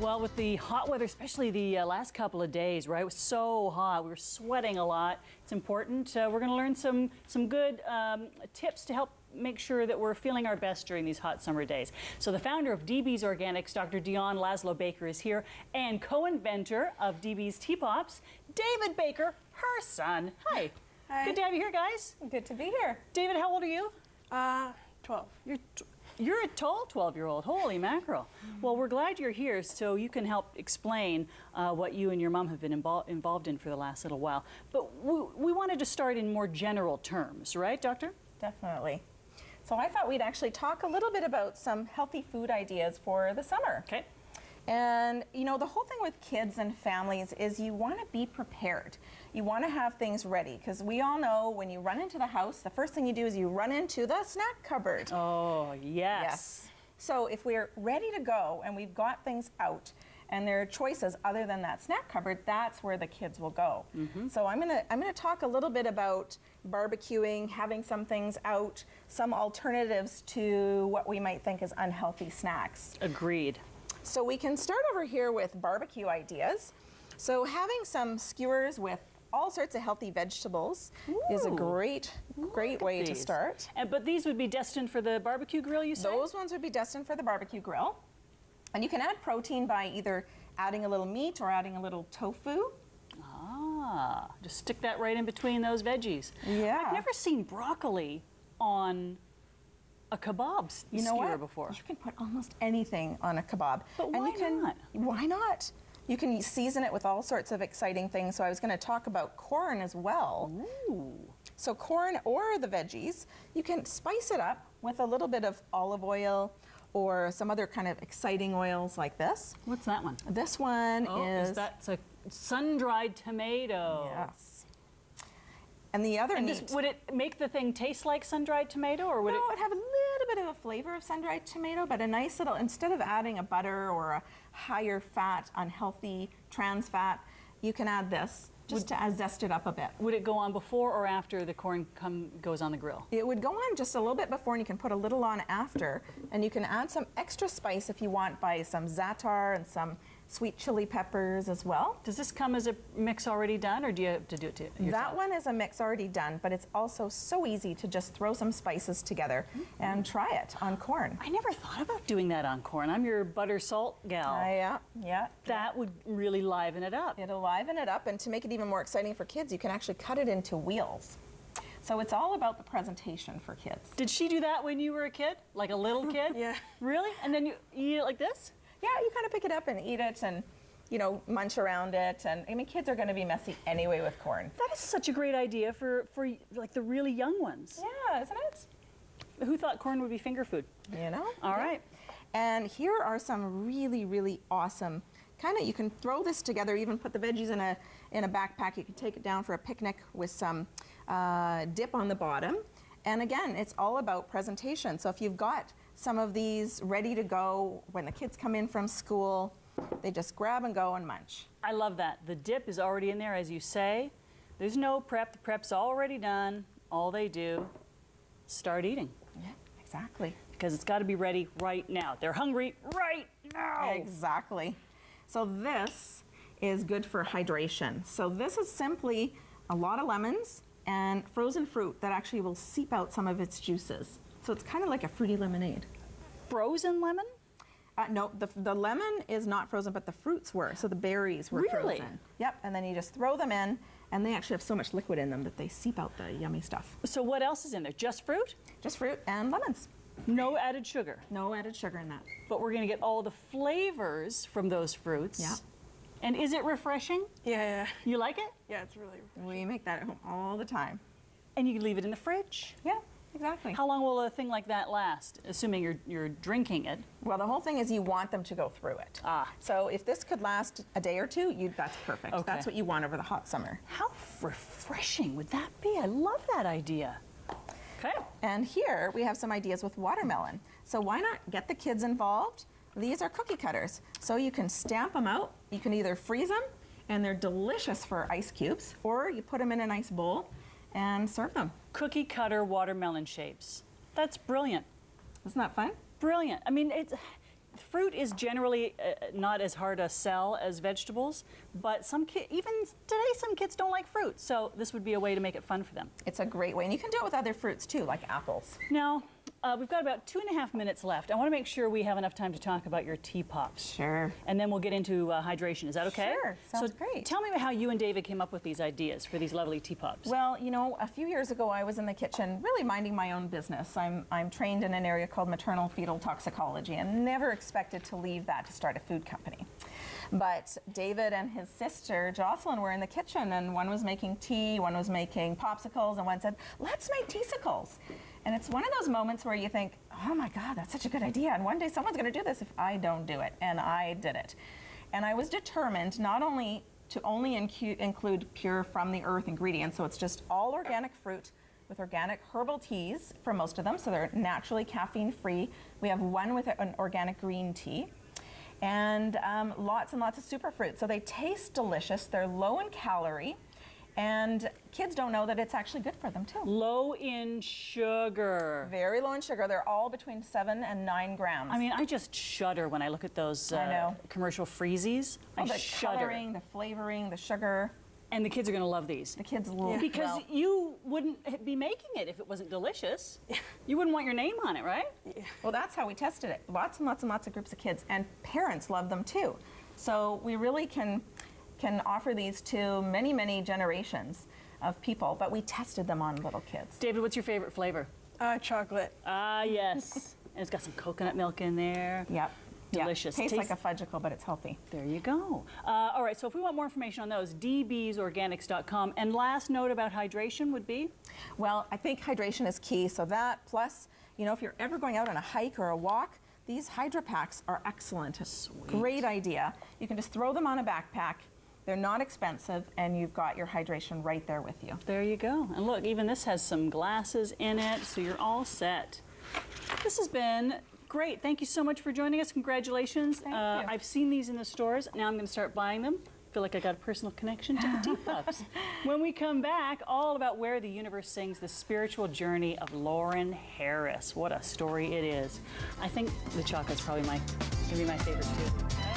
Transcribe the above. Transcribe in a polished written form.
Well, with the hot weather, especially the last couple of days, right? It was so hot. We were sweating a lot. It's important. We're going to learn some good tips to help make sure that we're feeling our best during these hot summer days. So the founder of DeeBee's Organics, Dr. Dionne Laslo-Baker, is here, and co-inventor of DeeBee's Tea Pops, David Baker, her son. Hi. Hi. Good to have you here, guys. Good to be here. David, how old are you? 12. You're a tall 12-year-old. Holy mackerel. Well, we're glad you're here so you can help explain what you and your mom have been involved in for the last little while. But we wanted to start in more general terms, right, Doctor? Definitely. So I thought we'd actually talk a little bit about some healthy food ideas for the summer. Okay. And you know, the whole thing with kids and families is you want to be prepared. You want to have things ready, because we all know when you run into the house, the first thing you do is you run into the snack cupboard. Oh, yes. So if we're ready to go and we've got things out and there are choices other than that snack cupboard, that's where the kids will go. So I'm gonna talk a little bit about barbecuing, having some things out, some alternatives to what we might think is unhealthy snacks. Agreed. So we can start over here with barbecue ideas. So having some skewers with all sorts of healthy vegetables is a great way to start. But these would be destined for the barbecue grill, you say? Those ones would be destined for the barbecue grill. And you can add protein by either adding a little meat or adding a little tofu. Ah, just stick that right in between those veggies. Yeah. I've never seen broccoli on a kebab skewer before. You can put almost anything on a kebab. But why not? Why not? You can season it with all sorts of exciting things. So I was going to talk about corn as well. Ooh. So corn or the veggies, you can spice it up with a little bit of olive oil or some other kind of exciting oils like this. What's that one? This one is... That's a sun-dried tomato. Yes. And the other would it make the thing taste like sun-dried tomato, or would it would have a little bit of a flavor of sun-dried tomato, but a nice little, instead of adding a butter or a higher fat, unhealthy trans fat, you can add this just to zest it up a bit. Would it go on before or after the corn goes on the grill? It would go on just a little bit before, and you can put a little on after, and you can add some extra spice if you want by some za'atar and some sweet chili peppers as well. Does this come as a mix already done, or do you have to do it yourself? That one is a mix already done, but it's also so easy to just throw some spices together and try it on corn. I never thought about doing that on corn. I'm your butter salt gal. Yeah. That would really liven it up. It'll liven it up, and to make it even more exciting for kids, you can actually cut it into wheels. So it's all about the presentation for kids. Did she do that when you were a kid? Like a little kid? Yeah. Really? And then you eat it like this? Yeah, you kind of pick it up and eat it and, you know, munch around it. And I mean, kids are going to be messy anyway with corn. That is such a great idea for like the really young ones. Yeah, isn't it? Who thought corn would be finger food? You know? All right. And here are some really, really awesome you can throw this together, even put the veggies in a backpack. You can take it down for a picnic with some dip on the bottom. And again, it's all about presentation. So if you've got some of these ready to go when the kids come in from school, they just grab and go and munch. I love that. The dip is already in there, as you say. There's no prep. The prep's already done. All they do, start eating. Yeah, exactly. Because it's got to be ready right now. They're hungry right now. Exactly. So this is good for hydration. So this is simply a lot of lemons and frozen fruit that actually will seep out some of its juices. So it's kind of like a fruity lemonade. Frozen lemon? No, the lemon is not frozen, but the fruits were. So the berries were frozen. Yep, and then you just throw them in, and they actually have so much liquid in them that they seep out the yummy stuff. So what else is in there? Just fruit? Just fruit and lemons. No added sugar? No added sugar in that. But we're going to get all the flavors from those fruits. Yeah. And is it refreshing? Yeah. You like it? Yeah, it's really refreshing. We make that at home all the time. And you can leave it in the fridge? Yeah. Exactly. How long will a thing like that last, assuming you're drinking it? Well, the whole thing is you want them to go through it. So if this could last a day or two, that's perfect. Okay. That's what you want over the hot summer. How refreshing would that be? I love that idea. Okay. And here we have some ideas with watermelon. So why not get the kids involved? These are cookie cutters. So you can stamp them out. You can either freeze them, and they're delicious for ice cubes, or you put them in a nice bowl and serve them. Cookie cutter watermelon shapes. That's brilliant. Isn't that fun? Brilliant. I mean, it's fruit is generally not as hard to sell as vegetables, but even today some kids don't like fruit, so this would be a way to make it fun for them. It's a great way, and you can do it with other fruits too, like apples. Now, we've got about 2.5 minutes left. I want to make sure we have enough time to talk about your tea pops. Sure. And then we'll get into hydration. Is that okay? Sure, sounds great. Tell me about how you and David came up with these ideas for these lovely tea pops. Well, you know, a few years ago I was in the kitchen really minding my own business. I'm trained in an area called maternal fetal toxicology and never expected to leave that to start a food company. But David and his sister Jocelyn were in the kitchen, and one was making tea, one was making popsicles, and one said, let's make tea-sicles. And it's one of those moments where you think, oh my God, that's such a good idea, and one day someone's going to do this if I don't do it, and I did it. And I was determined not only to include pure from the earth ingredients, so it's just all organic fruit with organic herbal teas for most of them, so they're naturally caffeine-free. We have one with an organic green tea, and lots and lots of superfruit. So they taste delicious, they're low in calorie, and kids don't know that it's actually good for them too. Low in sugar. Very low in sugar. They're all between 7 and 9 grams. I mean, I just shudder when I look at those commercial freezies. I the shudder. Coloring, the flavoring, the sugar. And the kids are going to love these. The kids love Because you wouldn't be making it if it wasn't delicious. You wouldn't want your name on it, right? Well, that's how we tested it. Lots and lots and lots of groups of kids, and parents love them too. So we really can offer these to many, many generations of people, but we tested them on little kids. David, what's your favorite flavor? Chocolate. Ah, yes. And it's got some coconut milk in there. Yep. Delicious. Tastes like a fudgicle, but it's healthy. There you go. All right, so if we want more information on those, DeeBee'sorganics.com. And last note about hydration would be? Well, I think hydration is key. So that, plus, you know, if you're ever going out on a hike or a walk, these Hydra Packs are excellent. Sweet. Great idea. You can just throw them on a backpack. They're not expensive, and you've got your hydration right there with you. There you go. And look, even this has some glasses in it, so you're all set. This has been great. Thank you so much for joining us. Congratulations. Thank you. I've seen these in the stores. Now I'm going to start buying them. I feel like I got a personal connection to the tea pups. When we come back, all about Where the Universe Sings, the spiritual journey of Lauren Harris. What a story it is. I think the chocolate's probably going to be my favorite too.